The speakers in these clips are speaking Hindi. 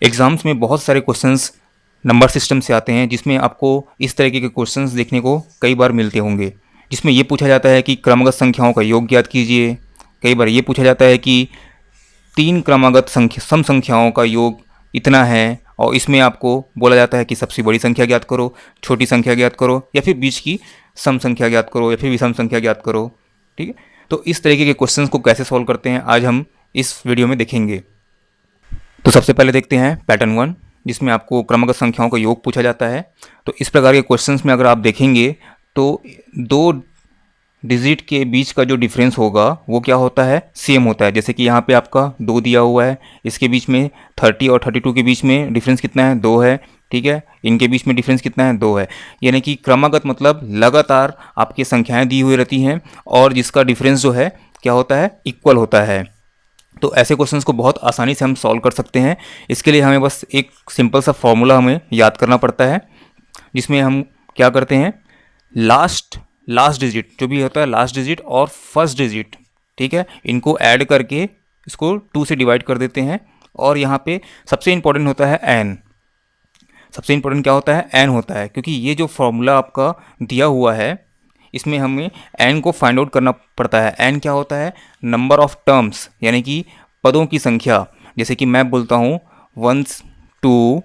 एग्ज़ाम्स में बहुत सारे क्वेश्चंस नंबर सिस्टम से आते हैं, जिसमें आपको इस तरीके के क्वेश्चंस देखने को कई बार मिलते होंगे, जिसमें ये पूछा जाता है कि क्रमगत संख्याओं का योग ज्ञात कीजिए। कई बार ये पूछा जाता है कि तीन क्रमागत सम संख्याओं का योग इतना है, और इसमें आपको बोला जाता है कि सबसे बड़ी संख्या ज्ञात करो, छोटी संख्या ज्ञात करो, या फिर बीच की सम संख्या ज्ञात करो, या फिर विषम संख्या ज्ञात करो। ठीक है, तो इस तरीके के क्वेश्चंस को कैसे सॉल्व करते हैं आज हम इस वीडियो में देखेंगे। तो सबसे पहले देखते हैं पैटर्न 1, जिसमें आपको क्रमगत संख्याओं का योग पूछा जाता है। तो इस प्रकार के क्वेश्चंस में अगर आप देखेंगे तो दो डिजिट के बीच का जो डिफरेंस होगा वो क्या होता है, सेम होता है। जैसे कि यहाँ पे आपका 2 दिया हुआ है, इसके बीच में 30 और 32 के बीच में डिफरेंस कितना है, 2 है। ठीक है, इनके बीच में डिफरेंस कितना है, 2 है। यानी कि क्रमागत मतलब लगातार आपकी संख्याएं दी हुई रहती हैं और जिसका डिफरेंस जो है क्या होता है, इक्वल होता है। तो ऐसे क्वेश्चंस को बहुत आसानी से हम सॉल्व कर सकते हैं। इसके लिए हमें बस एक सिंपल सा फॉर्मूला हमें याद करना पड़ता है, जिसमें हम क्या करते हैं, लास्ट डिजिट जो भी होता है, लास्ट डिजिट और फर्स्ट डिजिट, ठीक है, इनको ऐड करके इसको 2 से डिवाइड कर देते हैं। और यहाँ पे सबसे इंपॉर्टेंट होता है एन। सबसे इंपॉर्टेंट क्या होता है, एन होता है, क्योंकि ये जो फॉर्मूला आपका दिया हुआ है इसमें हमें एन को फाइंड आउट करना पड़ता है। एन क्या होता है, नंबर ऑफ टर्म्स, यानी कि पदों की संख्या। जैसे कि मैं बोलता हूँ 1 2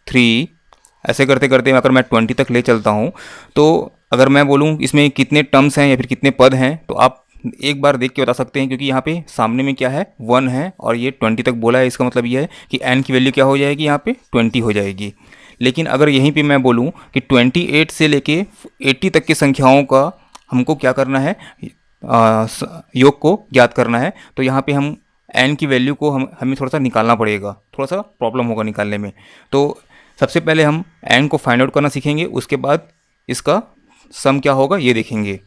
3, ऐसे करते करते अगर मैं 20 तक ले चलता हूँ, तो अगर मैं बोलूँ इसमें कितने टर्म्स हैं या फिर कितने पद हैं, तो आप एक बार देख के बता सकते हैं, क्योंकि यहाँ पे सामने में क्या है, 1 है और ये 20 तक बोला है। इसका मतलब ये है कि एन की वैल्यू क्या हो जाएगी, यहाँ पे 20 हो जाएगी। लेकिन अगर यहीं पे मैं बोलूँ कि 28 से लेके 80 तक की संख्याओं का हमको क्या करना है, योग को ज्ञात करना है, तो यहाँ पे हम एन की वैल्यू को हमें थोड़ा सा निकालना पड़ेगा, थोड़ा सा प्रॉब्लम होगा निकालने में। तो सबसे पहले हम एन को फाइंड आउट करना सीखेंगे, उसके बाद इसका सम क्या होगा ये देखेंगे।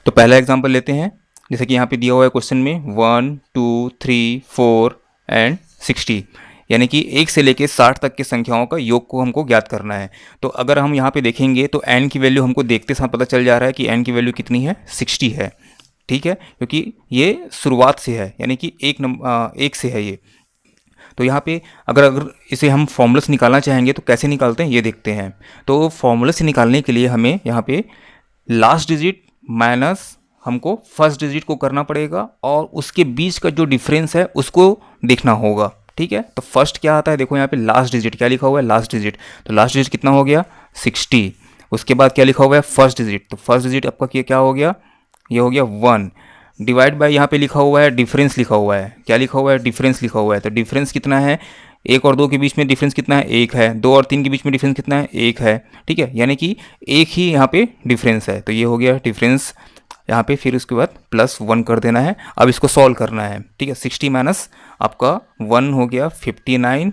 तो पहला एग्जांपल लेते हैं, जैसे कि यहाँ पे दिया हुआ है क्वेश्चन में 1 2 3 4 एंड 60, यानी कि 1 से लेके 60 तक की संख्याओं का योग को हमको ज्ञात करना है। तो अगर हम यहाँ पे देखेंगे तो एन की वैल्यू हमको देखते साथ पता चल जा रहा है कि एन की वैल्यू कितनी है, 60 है। ठीक है, क्योंकि ये शुरुआत से है, यानी कि एक से है ये। तो यहाँ पे अगर इसे हम फॉर्मूला से निकालना चाहेंगे तो कैसे निकालते हैं ये देखते हैं। तो फॉर्मूला से निकालने के लिए हमें यहाँ पे लास्ट डिजिट माइनस हमको फर्स्ट डिजिट को करना पड़ेगा और उसके बीच का जो डिफरेंस है उसको देखना होगा। ठीक है, तो फर्स्ट क्या आता है, देखो यहाँ पे लास्ट डिजिट क्या लिखा हुआ है, लास्ट डिजिट। तो लास्ट डिजिट कितना हो गया, 60। उसके बाद क्या लिखा हुआ है, फर्स्ट डिजिट। तो फर्स्ट डिजिट आपका क्या हो गया, ये हो गया 1 डिवाइड बाय यहाँ पे लिखा हुआ है डिफरेंस, लिखा हुआ है क्या लिखा हुआ है, डिफरेंस लिखा हुआ है। तो डिफरेंस कितना है, 1 और 2 के बीच में डिफरेंस कितना है, 1 है। 2 और 3 के बीच में डिफरेंस कितना है, 1 है। ठीक है, यानी कि एक ही यहाँ पे डिफरेंस है। तो ये हो गया डिफरेंस यहाँ पे, फिर उसके बाद +1 कर देना है। अब इसको सॉल्व करना है। ठीक है, 60 माइनस आपका 1 हो गया 59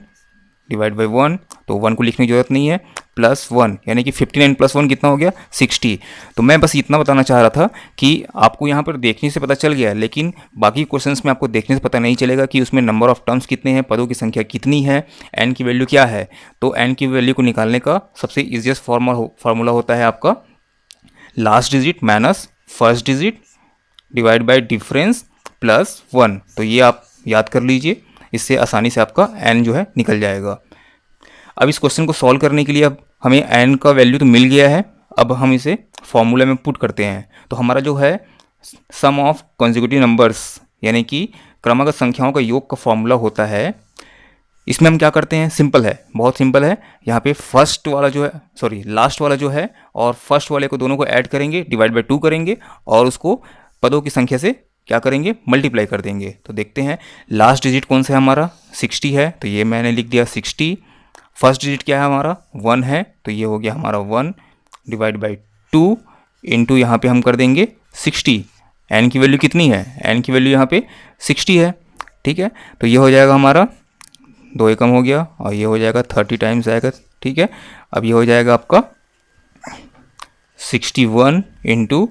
डिवाइड बाई 1, तो 1 को लिखने की जरूरत नहीं है, +1 यानी कि 59 + 1 कितना हो गया, 60। तो मैं बस इतना बताना चाह रहा था कि आपको यहाँ पर देखने से पता चल गया, लेकिन बाकी क्वेश्चंस में आपको देखने से पता नहीं चलेगा कि उसमें नंबर ऑफ टर्म्स कितने हैं, पदों की संख्या कितनी है, एन की वैल्यू क्या है। तो एन की वैल्यू को निकालने का सबसे ईजिएस्ट फार्मूला होता है आपका last digit minus first digit divide by difference +1। तो ये आप याद कर लीजिए, इससे आसानी से आपका एन जो है निकल जाएगा। अब इस क्वेश्चन को सॉल्व करने के लिए अब हमें एन का वैल्यू तो मिल गया है, अब हम इसे फॉर्मूले में पुट करते हैं। तो हमारा जो है सम ऑफ कॉन्जिक्यूटिव नंबर्स, यानी कि क्रमागत संख्याओं का योग का फॉर्मूला होता है। इसमें हम क्या करते हैं, सिंपल है, बहुत सिंपल है। यहाँ पे फर्स्ट वाला जो है, सॉरी लास्ट वाला जो है और फर्स्ट वाले को दोनों को ऐड करेंगे, डिवाइड बाई 2 करेंगे और उसको पदों की संख्या से क्या करेंगे, मल्टीप्लाई कर देंगे। तो देखते हैं लास्ट डिजिट कौन सा है हमारा, 60 है, तो ये मैंने लिख दिया 60। फर्स्ट डिजिट क्या है हमारा, 1 है, तो ये हो गया हमारा 1 डिवाइड बाई 2 इंटू यहाँ पे हम कर देंगे 60। एन की वैल्यू कितनी है, एन की वैल्यू यहाँ पे 60 है। ठीक है, तो ये हो जाएगा हमारा 2 एकम हो गया और ये हो जाएगा 30 टाइम्स आएगा। ठीक है, अब ये हो जाएगा आपका 61 इंटू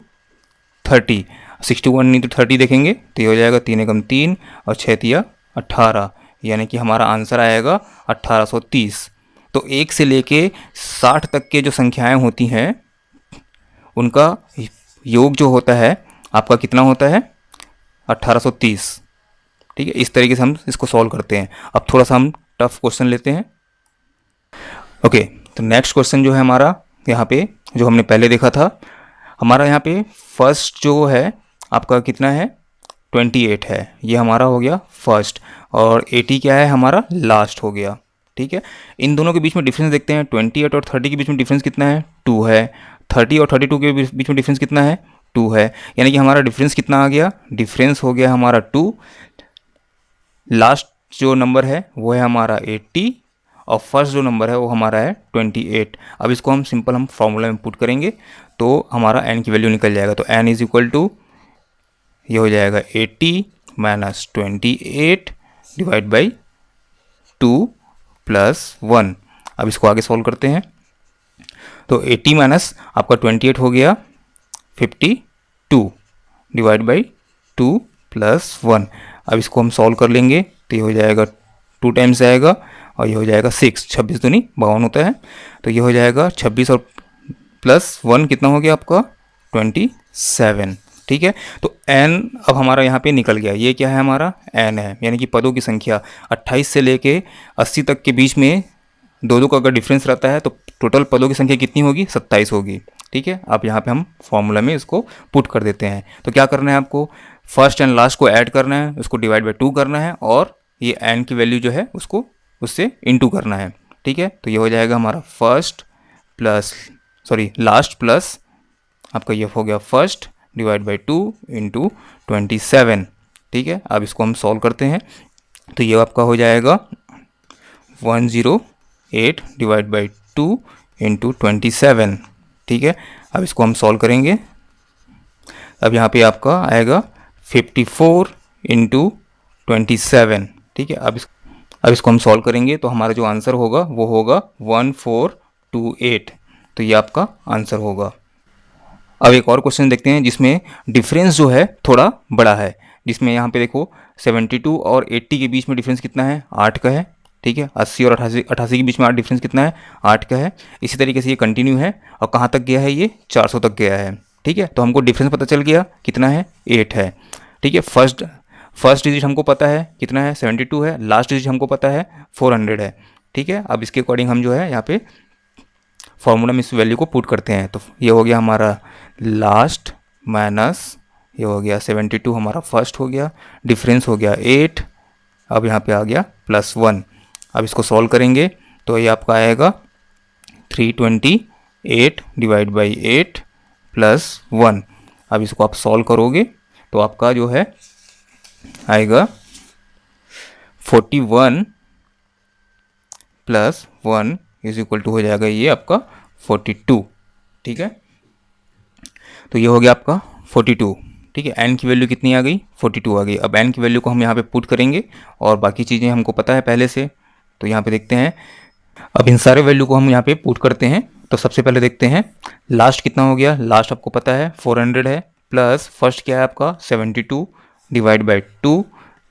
30। 61 इंटू 30 देखेंगे तो ये हो जाएगा 3 एकम 3 और 6 तिया 18, यानी कि हमारा आंसर आएगा 1830। तो 1 से लेके 60 तक के जो संख्याएं होती हैं उनका योग जो होता है आपका कितना होता है, 1830। ठीक है, इस तरीके से हम इसको सॉल्व करते हैं। अब थोड़ा सा हम टफ क्वेश्चन लेते हैं। ओके, तो नेक्स्ट क्वेश्चन जो है हमारा यहाँ पे, जो हमने पहले देखा था, हमारा यहाँ पे फर्स्ट जो है आपका कितना है, 28 है, ये हमारा हो गया फर्स्ट, और 80 क्या है हमारा, लास्ट हो गया। ठीक है, इन दोनों के बीच में डिफरेंस देखते हैं। 28 और 30 के बीच में डिफरेंस कितना है, 2 है। 30 और 32 के बीच में डिफरेंस कितना है, 2 है। यानी कि हमारा डिफरेंस कितना आ गया, डिफरेंस हो गया हमारा 2। लास्ट जो नंबर है वो है हमारा 80, और फर्स्ट जो नंबर है वो हमारा है 28। अब इसको हम सिंपल हम फॉर्मूला में पुट करेंगे तो हमारा n की वैल्यू निकल जाएगा। तो n इज इक्वल टू, ये हो जाएगा 80 माइनस 28 डिवाइड बाई 2 प्लस 1। अब इसको आगे सॉल्व करते हैं। तो 80 माइनस आपका 28 हो गया 52 डिवाइड बाई 2 प्लस 1। अब इसको हम सॉल्व कर लेंगे तो ये हो जाएगा 2 टाइम्स आएगा, और ये हो जाएगा 6, 26 दूनी 52 होता है। तो ये हो जाएगा 26 और प्लस 1 कितना हो गया आपका, 27। ठीक है, तो n अब हमारा यहाँ पे निकल गया। ये क्या है हमारा, n है, यानी कि पदों की संख्या 28 से लेके 80 तक के बीच में दो का अगर डिफरेंस रहता है तो टोटल पदों की संख्या कितनी होगी, 27 होगी। ठीक है, अब यहाँ पे हम फॉर्मूला में इसको पुट कर देते हैं। तो क्या करना है आपको, फर्स्ट एंड लास्ट को ऐड करना है, उसको डिवाइड बाई 2 करना है, और ये n की वैल्यू जो है उसको उससे इनटू करना है। ठीक है, तो ये हो जाएगा हमारा फर्स्ट प्लस लास्ट प्लस आपका ये हो गया फर्स्ट डिवाइड बाई 2 इंटू 27। ठीक है, अब इसको हम सॉल्व करते हैं तो ये आपका हो जाएगा 108 डिवाइड बाई 2 इंटू 27। ठीक है, अब इसको हम सॉल्व करेंगे। अब यहाँ पे आपका आएगा 54 इंटू 27। ठीक है, अब इसको हम सॉल्व करेंगे तो हमारा जो आंसर होगा वो होगा 1428। तो ये आपका आंसर होगा। अब एक और क्वेश्चन देखते हैं जिसमें डिफरेंस जो है थोड़ा बड़ा है, जिसमें यहाँ पे देखो 72 और 80 के बीच में डिफरेंस कितना है, 8 का है। ठीक है, 80 और 88 के बीच में डिफरेंस कितना है, 8 का है। इसी तरीके से ये कंटिन्यू है, और कहाँ तक गया है, ये 400 तक गया है। ठीक है, तो हमको डिफरेंस पता चल गया कितना है, 8 है। ठीक है, फर्स्ट डिजिट हमको पता है कितना है, 72 है। लास्ट डिजिट हमको पता है 400 है। ठीक है, अब इसके अकॉर्डिंग हम जो है यहाँ पे फॉर्मूला में इस वैल्यू को पुट करते हैं। तो ये हो गया हमारा लास्ट माइनस ये हो गया 72 हमारा फर्स्ट हो गया, डिफरेंस हो गया 8, अब यहाँ पे आ गया +1। अब इसको सॉल्व करेंगे तो ये आपका आएगा 328 डिवाइड बाई 8 प्लस 1। अब इसको आप सॉल्व करोगे तो आपका जो है आएगा 41 प्लस 1 इज इक्वल टू हो जाएगा ये आपका 42। ठीक है, तो ये हो गया आपका 42। ठीक है, n की वैल्यू कितनी आ गई, 42 आ गई। अब n की वैल्यू को हम यहाँ पे पुट करेंगे, और बाकी चीज़ें हमको पता है पहले से। तो यहाँ पे देखते हैं, अब इन सारे वैल्यू को हम यहाँ पे पुट करते हैं। तो सबसे पहले देखते हैं लास्ट कितना हो गया, लास्ट आपको पता है 400 है, प्लस फर्स्ट क्या है आपका 72 डिवाइड बाई 2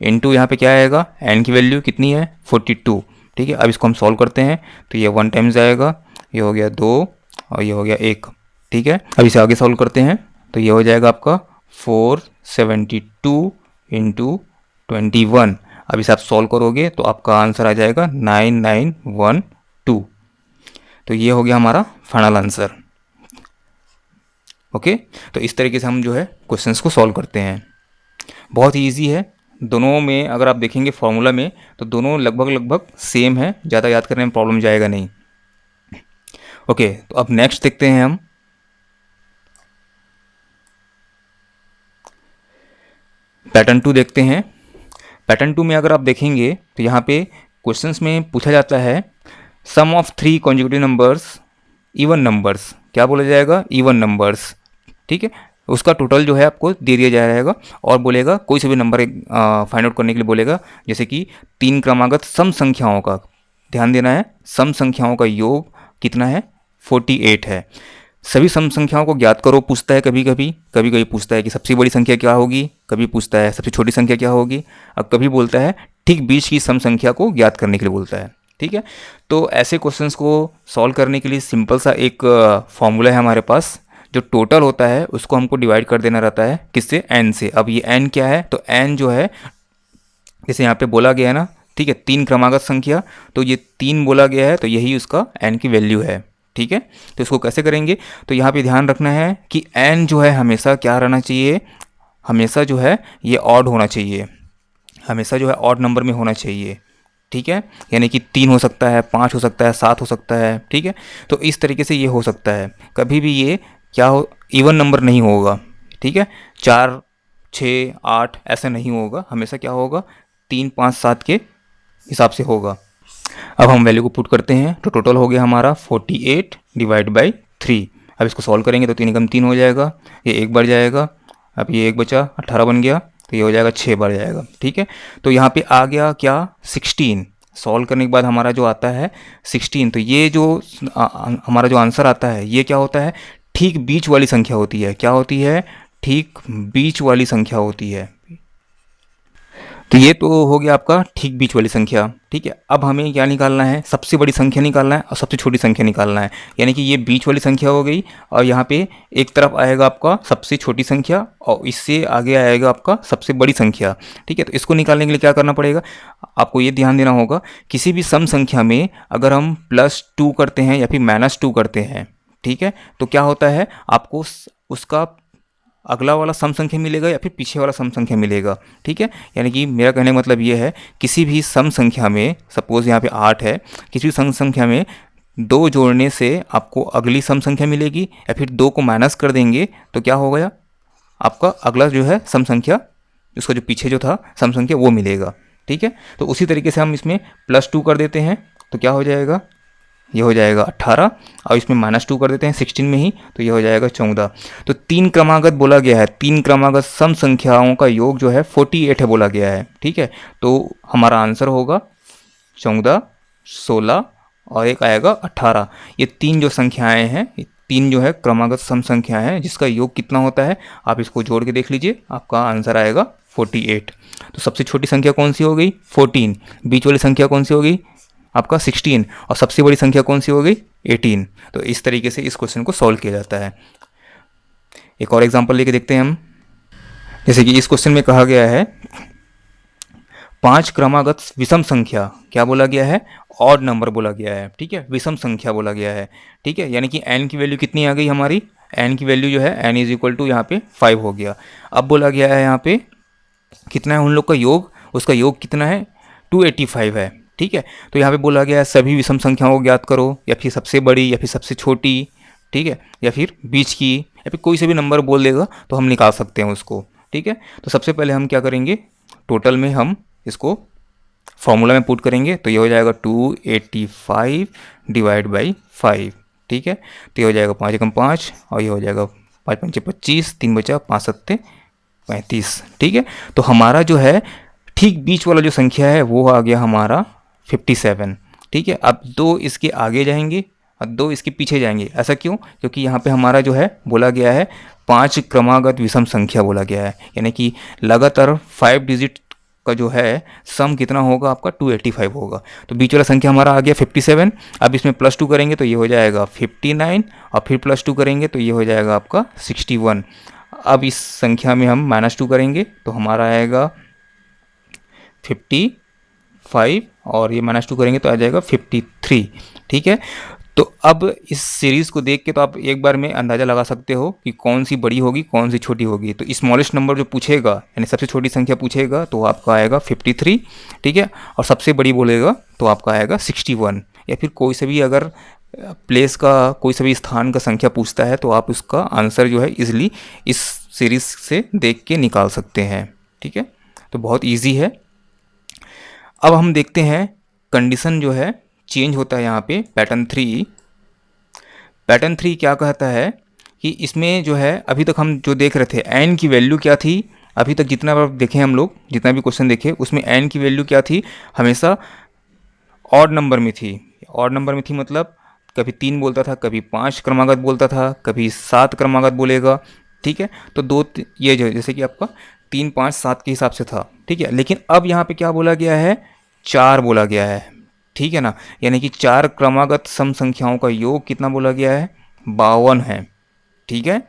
इंटू यहाँ पे क्या आएगा, n की वैल्यू कितनी है 42। ठीक है, अब इसको हम सॉल्व करते हैं तो ये 1 टाइम्स आएगा, ये हो गया 2 और ये हो गया 1। ठीक है, अब इसे आगे सॉल्व करते हैं तो ये हो जाएगा आपका 472 इंटू 21। अब इसे आप सॉल्व करोगे तो आपका आंसर आ जाएगा 9912। तो ये हो गया हमारा फाइनल आंसर। ओके, तो इस तरीके से हम जो है क्वेश्चंस को सॉल्व करते हैं। बहुत ही ईजी है, दोनों में अगर आप देखेंगे फॉर्मूला में तो दोनों लगभग सेम है, ज़्यादा याद करने में प्रॉब्लम जाएगा नहीं। ओके, तो अब नेक्स्ट देखते हैं हम पैटर्न 2 देखते हैं। पैटर्न 2 में अगर आप देखेंगे तो यहाँ पे क्वेश्चंस में पूछा जाता है sum of 3 consecutive numbers even numbers, क्या बोला जाएगा, इवन नंबर्स। ठीक है, उसका टोटल जो है आपको दे दिया जाएगा, और बोलेगा कोई से भी नंबर फाइंड आउट करने के लिए बोलेगा, जैसे कि 3 क्रमागत सम संख्याओं का, ध्यान देना है, सम संख्याओं का योग कितना है, 48 है। सभी सम संख्याओं को ज्ञात करो पूछता है, कभी कभी पूछता है कि सबसे बड़ी संख्या क्या होगी, कभी पूछता है सबसे छोटी संख्या क्या होगी, अब कभी बोलता है ठीक बीच की सम संख्या को ज्ञात करने के लिए बोलता है। ठीक है, तो ऐसे क्वेश्चंस को सॉल्व करने के लिए सिंपल सा एक फॉर्मूला है हमारे पास, जो टोटल होता है उसको हमको डिवाइड कर देना रहता है, किससे, n से। अब ये n क्या है, तो n जो है जैसे यहाँ पे बोला गया है ना ठीक है, 3 क्रमागत संख्या, तो ये 3 बोला गया है तो यही उसका n की वैल्यू है। ठीक है, तो इसको कैसे करेंगे, तो यहाँ पे ध्यान रखना है कि n जो है हमेशा क्या रहना चाहिए, हमेशा जो है ये ऑड होना चाहिए, हमेशा जो है ऑड नंबर में होना चाहिए। ठीक है, यानी कि 3 हो सकता है, 5 हो सकता है, 7 हो सकता है। ठीक है, तो इस तरीके से ये हो सकता है, कभी भी ये क्या हो, इवन नंबर नहीं होगा। ठीक है, 4 6 8 ऐसा नहीं होगा, हमेशा क्या होगा 3 5 7 के हिसाब से होगा। अब हम वैल्यू को पुट करते हैं, तो टोटल हो गया हमारा 48 डिवाइड बाई 3। अब इसको सॉल्व करेंगे तो 3 एकम 3 हो जाएगा, ये एक बार जाएगा, अब ये एक बचा 18 बन गया, तो ये हो जाएगा 6 बार जाएगा। ठीक है, तो यहाँ पे आ गया क्या 16, सॉल्व करने के बाद हमारा जो आता है 16, तो ये जो हमारा जो आंसर आता है ये क्या होता है, ठीक बीच वाली संख्या होती है। क्या होती है, ठीक बीच वाली संख्या होती है। तो ये तो हो गया आपका ठीक बीच वाली संख्या। ठीक है, अब हमें क्या निकालना है, सबसे बड़ी संख्या निकालना है और सबसे छोटी संख्या निकालना है, यानी कि ये बीच वाली संख्या हो गई और यहाँ पे एक तरफ आएगा आपका सबसे छोटी संख्या और इससे आगे आएगा आपका सबसे बड़ी संख्या। ठीक है, तो इसको निकालने के लिए क्या करना पड़ेगा, आपको ये ध्यान देना होगा, किसी भी सम संख्या में अगर हम +2 करते हैं या फिर -2 करते हैं, ठीक है, तो क्या होता है, आपको उसका अगला वाला सम संख्या मिलेगा या फिर पीछे वाला सम संख्या मिलेगा। ठीक है, यानी कि मेरा कहने का मतलब ये है, किसी भी सम संख्या में, सपोज यहाँ पे 8 है, किसी भी सम संख्या में 2 जोड़ने से आपको अगली सम संख्या मिलेगी, या फिर 2 को माइनस कर देंगे तो क्या हो गया, आपका अगला जो है सम संख्या, उसका जो पीछे जो था सम संख्या वो मिलेगा। ठीक है, तो उसी तरीके से हम इसमें +2 कर देते हैं तो क्या हो जाएगा, ये हो जाएगा 18 और इसमें -2 कर देते हैं 16 में ही, तो ये हो जाएगा 14। तो 3 क्रमागत बोला गया है, 3 क्रमागत सम संख्याओं का योग जो है 48 है बोला गया है। ठीक है, तो हमारा आंसर होगा 14 16 और एक आएगा 18। ये 3 जो संख्याएं हैं, 3 जो है क्रमागत सम संख्याएं हैं जिसका योग कितना होता है, आप इसको जोड़ के देख लीजिए, आपका आंसर आएगा 48। तो सबसे छोटी संख्या कौन सी हो गई 14, बीच वाली संख्या कौन सी हो गई आपका 16 और सबसे बड़ी संख्या कौन सी हो गई 18। तो इस तरीके से इस क्वेश्चन को सॉल्व किया जाता है। एक और एग्जांपल लेके देखते हैं हम, जैसे कि इस क्वेश्चन में कहा गया है 5 क्रमागत विषम संख्या, क्या बोला गया है, ऑड नंबर बोला गया है। ठीक है, विषम संख्या बोला गया है। ठीक है, यानी कि n की वैल्यू कितनी आ गई हमारी, n की वैल्यू जो है n = यहाँ पे 5 हो गया। अब बोला गया है यहाँ पे कितना है उन लोग का योग, उसका योग कितना है 285 है। ठीक है, तो यहाँ पे बोला गया है सभी विषम संख्याओं को ज्ञात करो, या फिर सबसे बड़ी या फिर सबसे छोटी, ठीक है, या फिर बीच की, या फिर कोई से भी नंबर बोल देगा तो हम निकाल सकते हैं उसको। ठीक है, तो सबसे पहले हम क्या करेंगे, टोटल में हम इसको फॉर्मूला में पुट करेंगे, तो ये हो जाएगा 285 डिवाइड बाई 5। ठीक है, तो ये हो जाएगा 5 एकम 5 और ये हो जाएगा 5 पंचे 25, 3 बचा 5 सत्ते 35। ठीक है, तो हमारा जो है ठीक बीच वाला जो संख्या है वो आ गया हमारा 57। ठीक है, अब 2 इसके आगे जाएंगे और 2 इसके पीछे जाएंगे, ऐसा क्यों, क्योंकि यहाँ पे हमारा जो है बोला गया है 5 क्रमागत विषम संख्या बोला गया है, यानी कि लगातार 5 डिजिट का जो है सम कितना होगा आपका 285 होगा। तो बीच वाला संख्या हमारा आ गया 57। अब इसमें +2 करेंगे तो ये हो जाएगा 59 और फिर +2 करेंगे तो ये हो जाएगा आपका 61। अब इस संख्या में हम -2 करेंगे तो हमारा आएगा 55 और ये -2 करेंगे तो आ जाएगा 53। ठीक है, तो अब इस सीरीज़ को देख के तो आप एक बार में अंदाज़ा लगा सकते हो कि कौन सी बड़ी होगी कौन सी छोटी होगी। तो स्मॉलेस्ट नंबर जो पूछेगा यानी सबसे छोटी संख्या पूछेगा तो आपका आएगा 53। ठीक है, और सबसे बड़ी बोलेगा तो आपका आएगा 61। या फिर कोई से भी अगर प्लेस का कोई से भी स्थान का संख्या पूछता है तो आप उसका आंसर जो है इजीली इस सीरीज़ से देख के निकाल सकते हैं। ठीक है, तो बहुत ईजी है। अब हम देखते हैं कंडीशन जो है चेंज होता है यहाँ पे पैटर्न 3। पैटर्न 3 क्या कहता है कि इसमें जो है अभी तक हम जो देख रहे थे n की वैल्यू क्या थी, अभी तक जितना बार देखें हम लोग, जितना भी क्वेश्चन देखे उसमें n की वैल्यू क्या थी, हमेशा ऑड नंबर में थी। ऑड नंबर में थी मतलब कभी 3 बोलता था, कभी 5 क्रमागत बोलता था, कभी 7 क्रमागत बोलेगा। ठीक है, तो दो ये जो जैसे कि आपका 3 5 7 के हिसाब से था। ठीक है, लेकिन अब यहाँ पे क्या बोला गया है 4 बोला गया है। ठीक है ना, यानी कि 4 क्रमागत सम संख्याओं का योग कितना बोला गया है 52 है। ठीक है,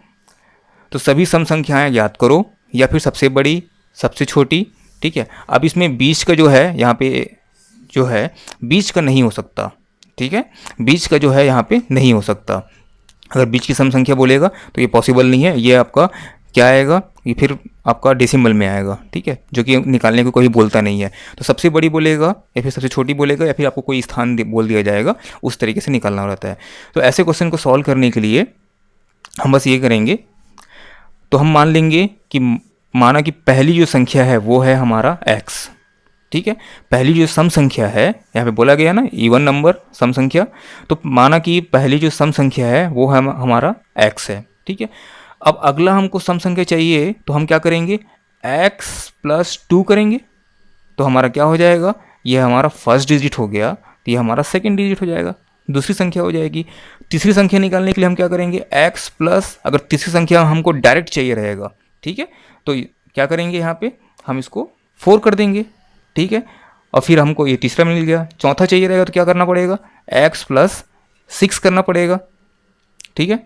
तो सभी सम संख्याएं याद करो या फिर सबसे बड़ी सबसे छोटी। ठीक है, अब इसमें बीच का जो है यहाँ पे जो है बीच का नहीं हो सकता, ठीक है, बीच का जो है यहाँ पे नहीं हो सकता। अगर बीच की सम संख्या बोलेगा तो ये पॉसिबल नहीं है, ये आपका क्या आएगा, ये फिर आपका डेसिमल में आएगा, ठीक है, जो कि निकालने को कोई बोलता नहीं है। तो सबसे बड़ी बोलेगा या फिर सबसे छोटी बोलेगा या फिर आपको कोई स्थान बोल दिया जाएगा, उस तरीके से निकालना रहता है। तो ऐसे क्वेश्चन को सॉल्व करने के लिए हम बस ये करेंगे, तो हम मान लेंगे कि माना कि पहली जो संख्या है वो है हमारा x, ठीक है, पहली जो सम संख्या है, यहाँ पे बोला गया ना इवन नंबर सम संख्या, तो माना कि पहली जो सम संख्या है वो है हमारा x है, ठीक है। अब अगला हमको सम संख्या चाहिए तो हम क्या करेंगे, x प्लस 2 करेंगे, तो हमारा क्या हो जाएगा, ये हमारा फर्स्ट डिजिट हो गया, तो ये हमारा सेकंड डिजिट हो जाएगा, दूसरी संख्या हो जाएगी। तीसरी संख्या निकालने के लिए हम क्या करेंगे, x प्लस, अगर तीसरी संख्या हमको डायरेक्ट चाहिए रहेगा, ठीक है, तो क्या करेंगे, यहाँ पे हम इसको 4 कर देंगे, ठीक है, और फिर हमको ये तीसरा मिल गया। चौथा चाहिए रहेगा तो क्या करना पड़ेगा, x प्लस 6 करना पड़ेगा, ठीक है।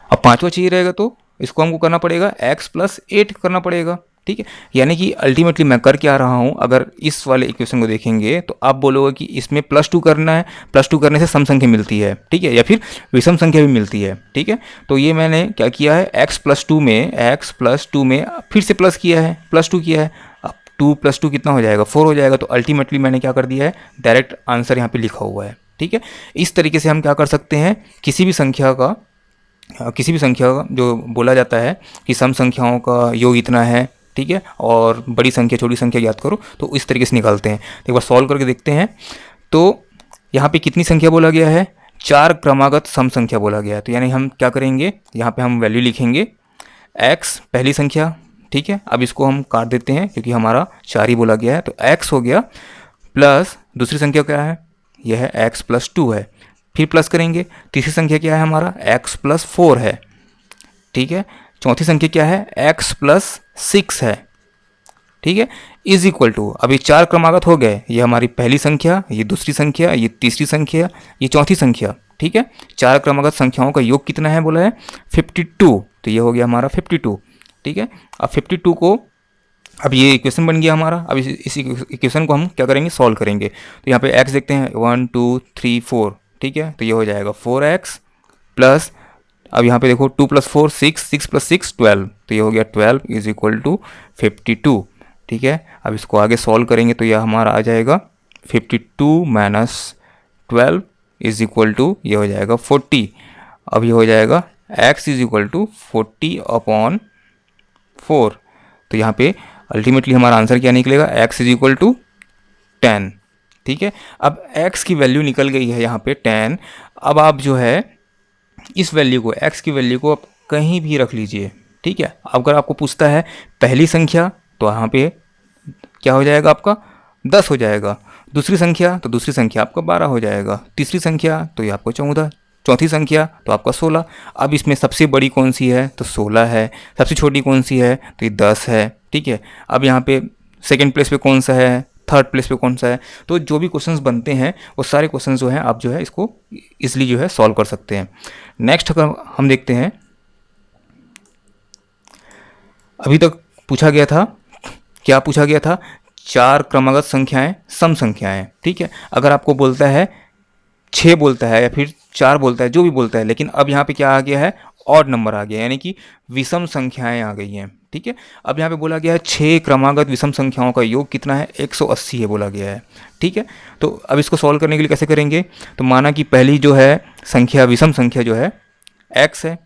अब पांचवा चाहिए रहेगा तो इसको हमको करना पड़ेगा x प्लस 8 करना पड़ेगा, ठीक है। यानी कि अल्टीमेटली मैं कर क्या रहा हूँ, अगर इस वाले इक्वेशन को देखेंगे तो आप बोलोगे कि इसमें +2 करना है, +2 करने से सम संख्या मिलती है, ठीक है, या फिर विषम संख्या भी मिलती है, ठीक है। तो ये मैंने क्या किया है, x प्लस टू में फिर से प्लस किया है, +2 किया है, अब 2 + 2 कितना हो जाएगा, 4 हो जाएगा। तो अल्टीमेटली मैंने क्या कर दिया है, डायरेक्ट आंसर यहाँ पर लिखा हुआ है, ठीक है। इस तरीके से हम क्या कर सकते हैं, किसी भी संख्या का जो बोला जाता है कि सम संख्याओं का योग इतना है, ठीक है, और बड़ी संख्या छोटी संख्या याद करो, तो इस तरीके से निकालते हैं। तो एक बार सॉल्व करके देखते हैं। तो यहाँ पे कितनी संख्या बोला गया है, 4 क्रमागत सम संख्या बोला गया है। तो यानी हम क्या करेंगे, यहाँ पे हम वैल्यू लिखेंगे x पहली संख्या, ठीक है। अब इसको हम काट देते हैं क्योंकि हमारा 4 ही बोला गया है, तो x हो गया, प्लस दूसरी संख्या क्या है, यह है x प्लस 2 है, फिर प्लस करेंगे, तीसरी संख्या क्या है हमारा, x प्लस 4 है, ठीक है, चौथी संख्या क्या है, x प्लस 6 है, ठीक है, इज इक्वल टू, अभी 4 क्रमागत हो गए, ये हमारी पहली संख्या, ये दूसरी संख्या, ये तीसरी संख्या, ये चौथी संख्या, ठीक है। 4 क्रमागत संख्याओं का योग कितना है बोला है, 52, तो ये हो गया हमारा 52, ठीक है। अब 52 को, अब ये इक्वेशन बन गया हमारा। अब इस इक्वेशन को हम क्या करेंगे, सॉल्व करेंगे। तो यहाँ पे x देखते हैं, 1 2 3 4, ठीक है, तो ये हो जाएगा 4x प्लस, अब यहाँ पे देखो 2 + 4 6, 6 + 6 12, तो ये हो गया 12 इज इक्वल टू 52, ठीक है। अब इसको आगे सॉल्व करेंगे तो यह हमारा आ जाएगा 52 माइनस 12 इज इक्वल टू, ये हो जाएगा 40। अब ये हो जाएगा x इज इक्वल टू 40/4, तो यहाँ पे अल्टीमेटली हमारा आंसर क्या निकलेगा, x इज इक्वल टू 10, ठीक है। अब x की वैल्यू निकल गई है यहाँ पे 10। अब आप जो है इस वैल्यू को, x की वैल्यू को आप कहीं भी रख लीजिए, ठीक है। अगर आपको पूछता है पहली संख्या तो यहाँ पे क्या हो जाएगा आपका 10 हो जाएगा, दूसरी संख्या तो दूसरी संख्या आपका 12 हो जाएगा, तीसरी संख्या तो ये आपको 14, चौथी संख्या तो आपका 16। अब इसमें सबसे बड़ी कौन सी है, तो 16 है, सबसे छोटी कौन सी है, तो ये 10 है, ठीक है। अब यहाँ पे सेकेंड प्लेस पे कौन सा है, थर्ड प्लेस पे कौन सा है। तो जो भी क्वेश्चंस बनते हैं वो सारे क्वेश्चंस जो हैं आप जो है इसको इसलिए जो है सॉल्व कर सकते हैं। नेक्स्ट अगर हम देखते हैं, अभी तक पूछा गया था, क्या पूछा गया था, 4 क्रमागत संख्याएं सम संख्याएं, ठीक है। अगर आपको बोलता है 6 बोलता है या फिर 4 बोलता है, जो भी बोलता है, लेकिन अब यहाँ पे क्या आ गया है, ऑड नंबर आ गया, यानी कि विषम संख्याएं आ गई हैं, ठीक है। अब यहाँ पे बोला गया है 6 क्रमागत विषम संख्याओं का योग कितना है, 180 है बोला गया है, ठीक है। तो अब इसको सॉल्व करने के लिए कैसे करेंगे, तो माना कि पहली जो है संख्या, विषम संख्या जो है x है,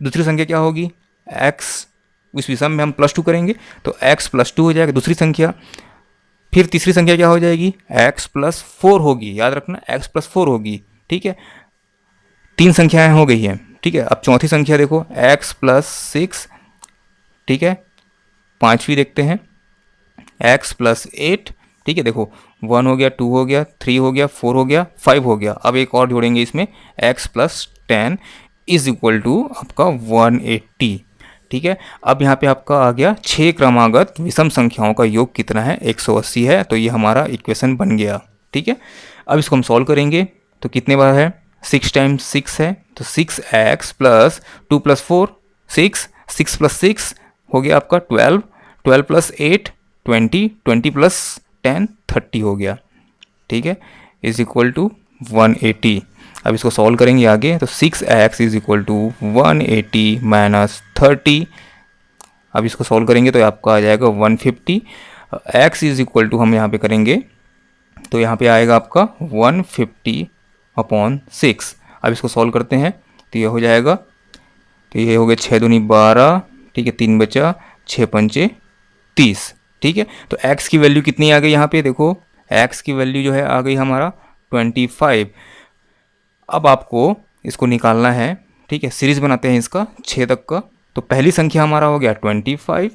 दूसरी संख्या क्या होगी, x, उस विषम में हम +2 करेंगे तो x + 2 हो जाएगा दूसरी संख्या, फिर तीसरी संख्या क्या हो जाएगी, x + 4 होगी, याद रखना x + 4 होगी, ठीक है। 3 संख्याएं हो गई हैं, ठीक है। अब चौथी संख्या देखो x + 6, ठीक है। पांचवी देखते हैं x + 8, ठीक है। देखो 1 हो गया, 2 हो गया, 3 हो गया, 4 हो गया, 5 हो गया। अब एक और जोड़ेंगे इसमें, x + 10 इज इक्वल टू आपका 180, ठीक है। अब यहाँ पे आपका आ गया 6 क्रमागत विषम संख्याओं का योग कितना है, 180 है, तो ये हमारा इक्वेशन बन गया, ठीक है। अब इसको हम सॉल्व करेंगे तो कितने बार है, 6 × 6 है, तो 6x प्लस 2 + 4 6, 6 + 6 हो गया आपका 12, 12 + 8 20, 20 + 10 30 हो गया, ठीक है, इज इक्वल टू 180। अब इसको सॉल्व करेंगे आगे, तो 6x is equal to 180 minus 30। अब इसको सॉल्व करेंगे तो आपका आ जाएगा 150। x इज इक्वल टू हम यहाँ पे करेंगे तो यहाँ पे आएगा आपका 150/6। अब इसको सॉल्व करते हैं तो ये हो जाएगा, तो ये हो गया 6 दूनी 12, ठीक है, 3 बचा, 6 पंचे 30, ठीक है। तो x की वैल्यू कितनी आ गई यहाँ पे, देखो x की वैल्यू जो है आ गई हमारा 25। अब आपको इसको निकालना है, ठीक है, सीरीज बनाते हैं इसका 6 तक का। तो पहली संख्या हमारा हो गया 25,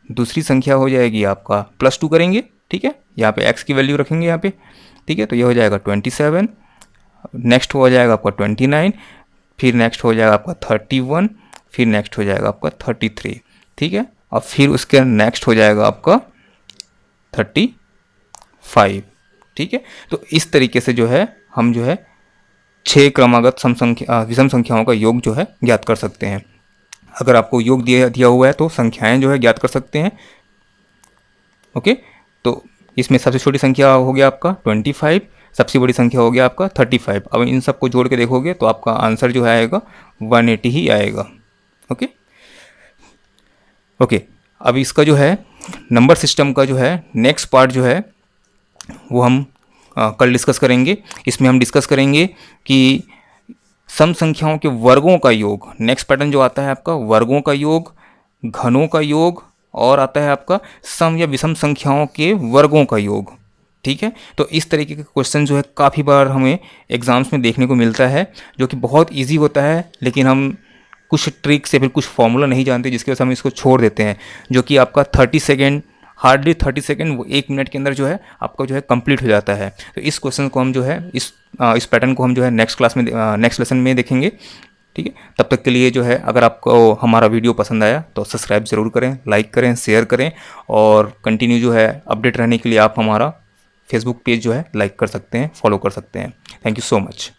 दूसरी संख्या हो जाएगी आपका +2 करेंगे, ठीक है, यहाँ पे x की वैल्यू रखेंगे यहाँ पे, ठीक है। तो ये हो जाएगा 27, नेक्स्ट हो जाएगा आपका 29, फिर नेक्स्ट हो जाएगा आपका 31, फिर नेक्स्ट हो जाएगा आपका 33, ठीक है, और फिर उसके नेक्स्ट हो जाएगा आपका 35, ठीक है। तो इस तरीके से जो है हम जो है 6 क्रमागत विषम संख्याओं का योग जो है ज्ञात कर सकते हैं। अगर आपको योग दिया हुआ है तो संख्याएं जो है ज्ञात कर सकते हैं। ओके, तो इसमें सबसे छोटी संख्या हो गया आपका 25, सबसे बड़ी संख्या हो गया आपका 35। अब इन सबको जोड़ के देखोगे तो आपका आंसर जो है आएगा 180 ही आएगा। ओके ओके, अब इसका जो है नंबर सिस्टम का जो है नेक्स्ट पार्ट जो है वो हम कल डिस्कस करेंगे। इसमें हम डिस्कस करेंगे कि सम संख्याओं के वर्गों का योग, नेक्स्ट पैटर्न जो आता है आपका वर्गों का योग, घनों का योग, और आता है आपका सम या विषम संख्याओं के वर्गों का योग, ठीक है। तो इस तरीके के क्वेश्चन जो है काफ़ी बार हमें एग्जाम्स में देखने को मिलता है, जो कि बहुत इजी होता है, लेकिन हम कुछ ट्रिक्स या फिर कुछ फॉर्मूला नहीं जानते, जिसकी वजह से हम इसको छोड़ देते हैं, जो कि आपका 30 सेकेंड, हार्डली 30 सेकेंड, वो 1 मिनट के अंदर जो है आपका जो है कंप्लीट हो जाता है। तो इस क्वेश्चन को हम जो है इस पैटर्न को हम जो है नेक्स्ट क्लास में, नेक्स्ट लेसन में देखेंगे, ठीक है। तब तक के लिए जो है अगर आपको हमारा वीडियो पसंद आया तो सब्सक्राइब ज़रूर करें, लाइक करें, शेयर करें, और कंटिन्यू जो है अपडेट रहने के लिए आप हमारा फेसबुक पेज जो है लाइक कर सकते हैं, फॉलो कर सकते हैं। Thank you so much.